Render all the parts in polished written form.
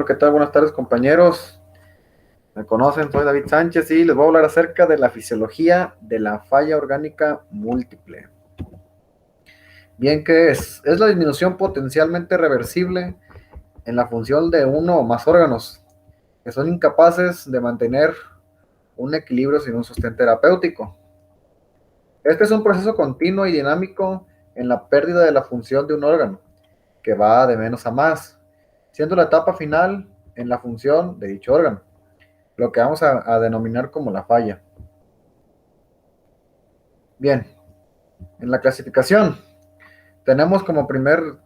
Bueno, ¿qué tal? Buenas tardes, compañeros. Me conocen, soy David Sánchez y les voy a hablar acerca de la fisiología de la falla orgánica múltiple. Bien, ¿qué es? Es la disminución potencialmente reversible en la función de uno o más órganos que son incapaces de mantener un equilibrio sin un sostén terapéutico. Este es un proceso continuo y dinámico en la pérdida de la función de un órgano, que va de menos a más, siendo la etapa final en la función de dicho órgano, lo que vamos a denominar como la falla. Bien, en la clasificación tenemos como primera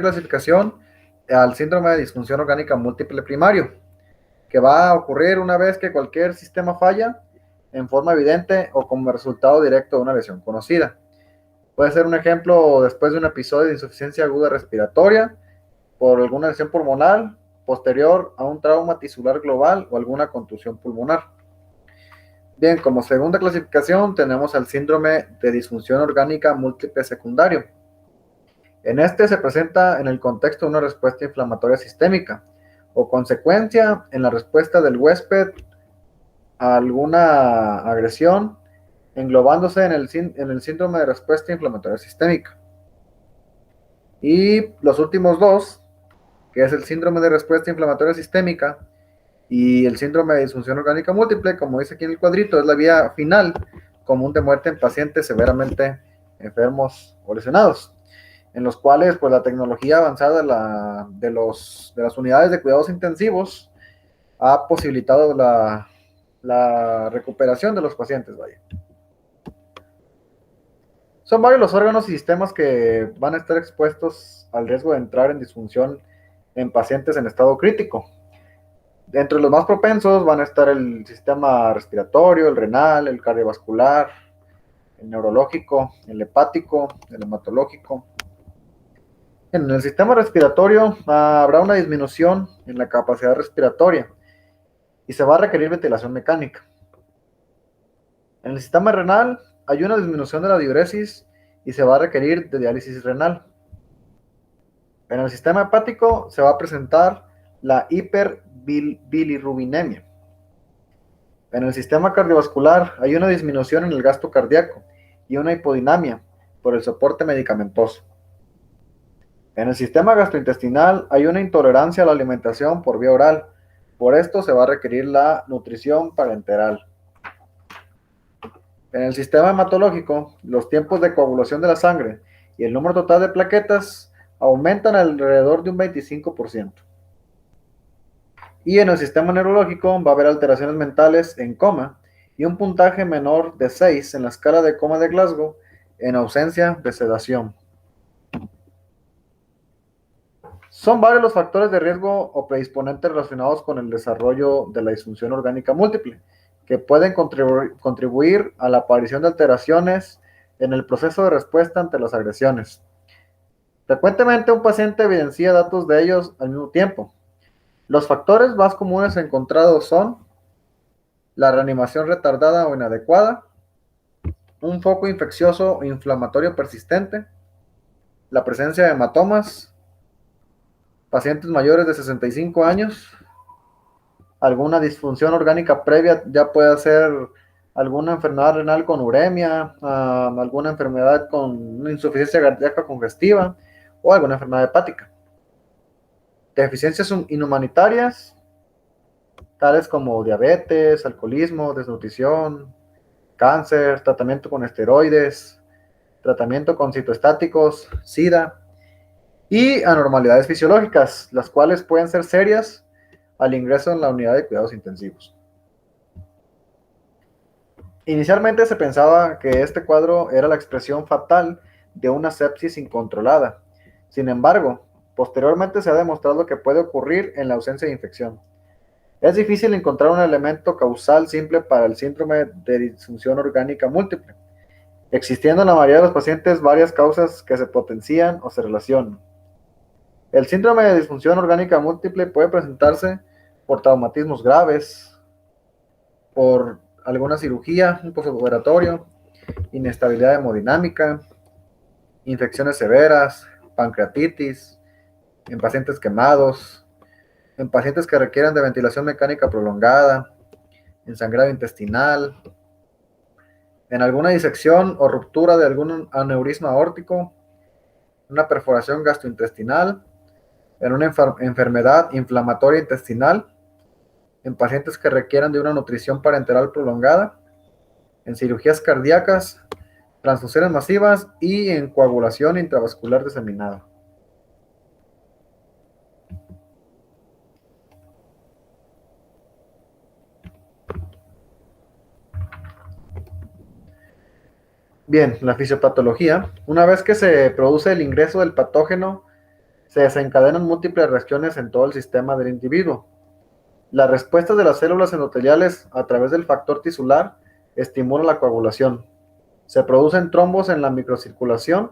clasificación al síndrome de disfunción orgánica múltiple primario, que va a ocurrir una vez que cualquier sistema falla en forma evidente o como resultado directo de una lesión conocida. Puede ser un ejemplo después de un episodio de insuficiencia aguda respiratoria por alguna lesión pulmonar posterior a un trauma tisular global o alguna contusión pulmonar. Bien, como segunda clasificación tenemos al síndrome de disfunción orgánica múltiple secundario. En este se presenta en el contexto de una respuesta inflamatoria sistémica o consecuencia en la respuesta del huésped a alguna agresión, englobándose en el síndrome de respuesta inflamatoria sistémica. Y los últimos dos, que es el síndrome de respuesta inflamatoria sistémica y el síndrome de disfunción orgánica múltiple, como dice aquí en el cuadrito, es la vía final común de muerte en pacientes severamente enfermos o lesionados, en los cuales pues la tecnología avanzada de las unidades de cuidados intensivos ha posibilitado la recuperación de los pacientes. Vaya. Son varios los órganos y sistemas que van a estar expuestos al riesgo de entrar en disfunción en pacientes en estado crítico. Entre los más propensos van a estar el sistema respiratorio, el renal, el cardiovascular, el neurológico, el hepático, el hematológico. En el sistema respiratorio habrá una disminución en la capacidad respiratoria y se va a requerir ventilación mecánica. En el sistema renal hay una disminución de la diuresis y se va a requerir de diálisis renal. En el sistema hepático se va a presentar la hiperbilirrubinemia. En el sistema cardiovascular hay una disminución en el gasto cardíaco y una hipodinamia por el soporte medicamentoso. En el sistema gastrointestinal hay una intolerancia a la alimentación por vía oral. Por esto se va a requerir la nutrición parenteral. En el sistema hematológico, los tiempos de coagulación de la sangre y el número total de plaquetas aumentan alrededor de un 25%. Y en el sistema neurológico va a haber alteraciones mentales en coma y un puntaje menor de 6 en la escala de coma de Glasgow en ausencia de sedación. Son varios los factores de riesgo o predisponentes relacionados con el desarrollo de la disfunción orgánica múltiple, que pueden contribuir a la aparición de alteraciones en el proceso de respuesta ante las agresiones. Frecuentemente un paciente evidencia datos de ellos al mismo tiempo. Los factores más comunes encontrados son la reanimación retardada o inadecuada, un foco infeccioso o inflamatorio persistente, la presencia de hematomas, pacientes mayores de 65 años, alguna disfunción orgánica previa, ya puede ser alguna enfermedad renal con uremia, alguna enfermedad con una insuficiencia cardíaca congestiva o alguna enfermedad hepática. Deficiencias inhumanitarias, tales como diabetes, alcoholismo, desnutrición, cáncer, tratamiento con esteroides, tratamiento con citoestáticos, SIDA y anormalidades fisiológicas, las cuales pueden ser serias al ingreso en la unidad de cuidados intensivos. Inicialmente se pensaba que este cuadro era la expresión fatal de una sepsis incontrolada. Sin embargo, posteriormente se ha demostrado que puede ocurrir en la ausencia de infección. Es difícil encontrar un elemento causal simple para el síndrome de disfunción orgánica múltiple, existiendo en la mayoría de los pacientes varias causas que se potencian o se relacionan. El síndrome de disfunción orgánica múltiple puede presentarse por traumatismos graves, por alguna cirugía, un postoperatorio, inestabilidad hemodinámica, infecciones severas, pancreatitis, en pacientes quemados, en pacientes que requieran de ventilación mecánica prolongada, en sangrado intestinal, en alguna disección o ruptura de algún aneurisma aórtico, una perforación gastrointestinal, en una enfermedad inflamatoria intestinal, en pacientes que requieran de una nutrición parenteral prolongada, en cirugías cardíacas, transfusiones masivas y en coagulación intravascular diseminada. Bien, la fisiopatología. Una vez que se produce el ingreso del patógeno, se desencadenan múltiples reacciones en todo el sistema del individuo. La respuesta de las células endoteliales a través del factor tisular estimula la coagulación. Se producen trombos en la microcirculación,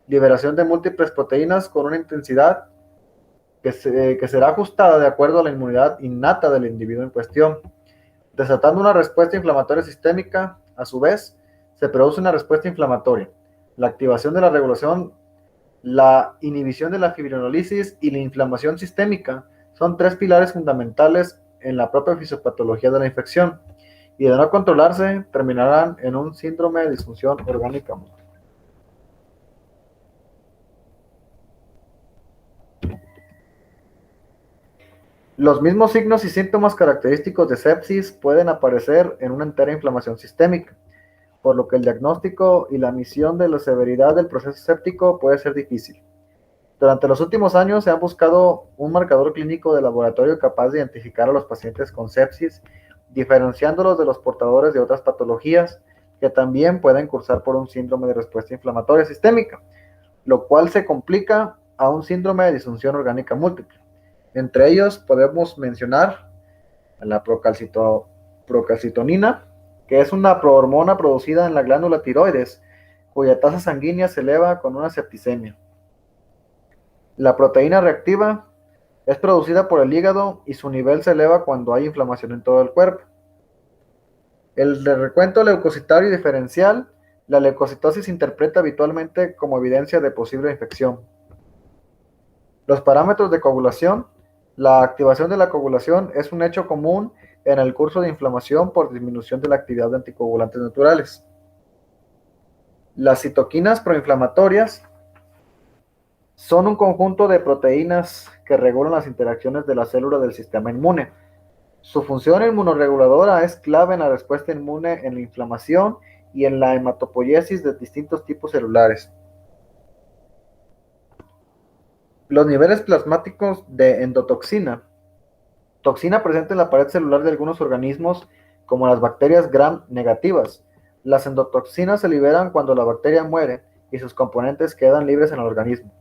liberación de múltiples proteínas con una intensidad que será ajustada de acuerdo a la inmunidad innata del individuo en cuestión, desatando una respuesta inflamatoria sistémica. A su vez, se produce una respuesta inflamatoria, la activación de la regulación, la inhibición de la fibrinolisis y la inflamación sistémica son tres pilares fundamentales en la propia fisiopatología de la infección, y de no controlarse terminarán en un síndrome de disfunción orgánica. Los mismos signos y síntomas característicos de sepsis pueden aparecer en una entera inflamación sistémica, por lo que el diagnóstico y la misión de la severidad del proceso séptico puede ser difícil. Durante los últimos años se ha buscado un marcador clínico de laboratorio capaz de identificar a los pacientes con sepsis, diferenciándolos de los portadores de otras patologías que también pueden cursar por un síndrome de respuesta inflamatoria sistémica, lo cual se complica a un síndrome de disfunción orgánica múltiple. Entre ellos podemos mencionar la procalcitonina, que es una prohormona producida en la glándula tiroides, cuya tasa sanguínea se eleva con una septicemia. La proteína reactiva es producida por el hígado y su nivel se eleva cuando hay inflamación en todo el cuerpo. El de recuento leucocitario diferencial, la leucocitosis se interpreta habitualmente como evidencia de posible infección. Los parámetros de coagulación. La activación de la coagulación es un hecho común en el curso de inflamación por disminución de la actividad de anticoagulantes naturales. Las citoquinas proinflamatorias son un conjunto de proteínas que regulan las interacciones de las células del sistema inmune. Su función inmunoreguladora es clave en la respuesta inmune en la inflamación y en la hematopoiesis de distintos tipos celulares. Los niveles plasmáticos de endotoxina, toxina presente en la pared celular de algunos organismos, como las bacterias gram negativas. Las endotoxinas se liberan cuando la bacteria muere y sus componentes quedan libres en el organismo.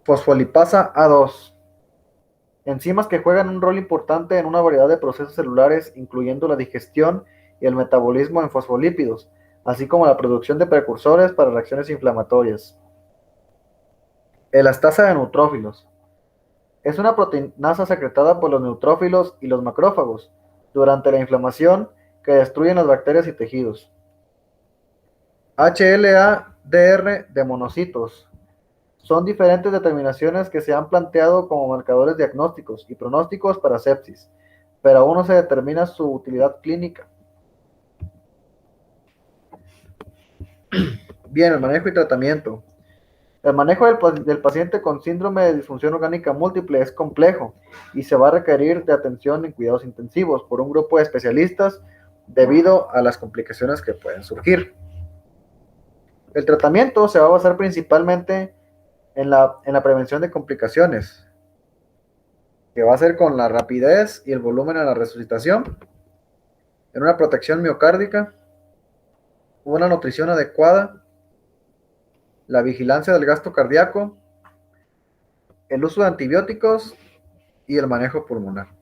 Fosfolipasa A2. Enzimas que juegan un rol importante en una variedad de procesos celulares, incluyendo la digestión y el metabolismo en fosfolípidos, así como la producción de precursores para reacciones inflamatorias. Elastasa de neutrófilos. Es una proteinasa secretada por los neutrófilos y los macrófagos durante la inflamación que destruyen las bacterias y tejidos. HLA-DR de monocitos. Son diferentes determinaciones que se han planteado como marcadores diagnósticos y pronósticos para sepsis, pero aún no se determina su utilidad clínica. Bien, el manejo y tratamiento. El manejo del paciente con síndrome de disfunción orgánica múltiple es complejo y se va a requerir de atención en cuidados intensivos por un grupo de especialistas debido a las complicaciones que pueden surgir. El tratamiento se va a basar principalmente en la prevención de complicaciones, que va a ser con la rapidez y el volumen en la resucitación, en una protección miocárdica, una nutrición adecuada, la vigilancia del gasto cardíaco, el uso de antibióticos y el manejo pulmonar.